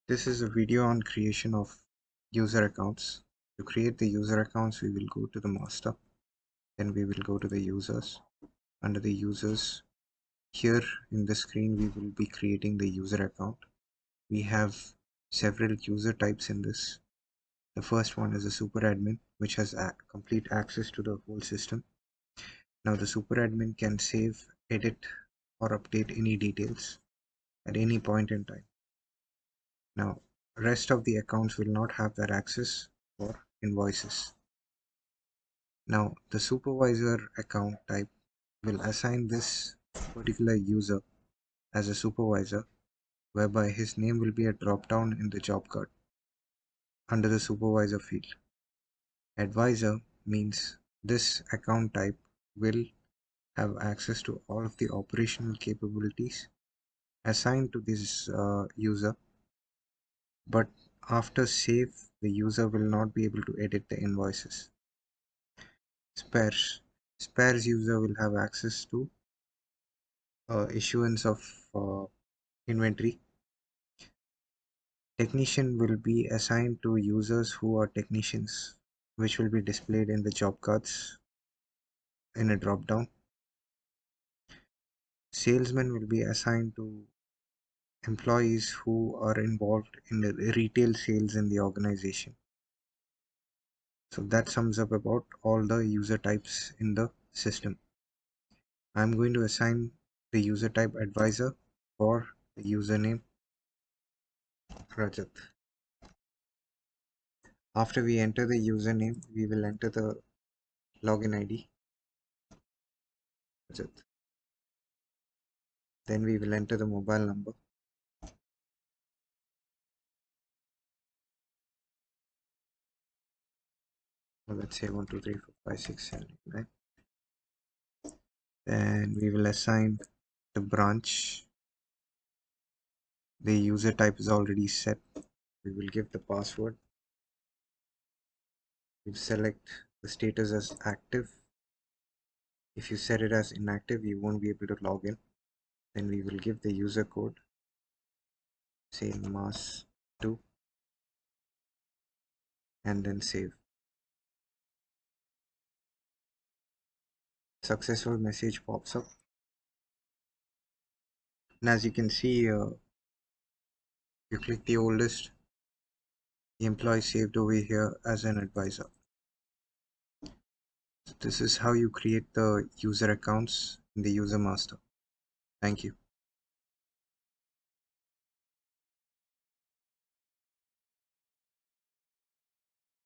This is a video on creation of user accounts. To create the user accounts, we will go to the master, then we will go to the users. Under the users, here in the screen, we will be creating the user account. We have several user types in this. The first one is a super admin, which has complete access to the whole system. Now the super admin can save, edit, or update any details at any point in time. Now, rest of the accounts will not have that access for invoices. Now, the supervisor account type will assign this particular user as a supervisor, whereby his name will be a drop down in the job card under the supervisor field. Advisor means this account type will have access to all of the operational capabilities assigned to this user, but after save, the user will not be able to edit the invoices. Spares user will have access to issuance of inventory. Technician will be assigned to users who are technicians, which will be displayed in the job cards in a drop down. Salesman will be assigned to employees who are involved in the retail sales in the organization. So that sums up about all the user types in the system. I'm going to assign the user type advisor for the username Rajat. After we enter the username, we will enter the login ID. Rajat. Then we will enter the mobile number. Let's say 1 2 3 4 5 6 7 8 9. Then we will assign the branch. The user type is already set. We will give the password. We'll select the status as active. If you set it as inactive, you won't be able to log in. Then we will give the user code, say mas2, and then save. Successful message pops up. And as you can see, you click the oldest, the employee saved over here as an advisor. So this is how you create the user accounts in the user master. Thank you.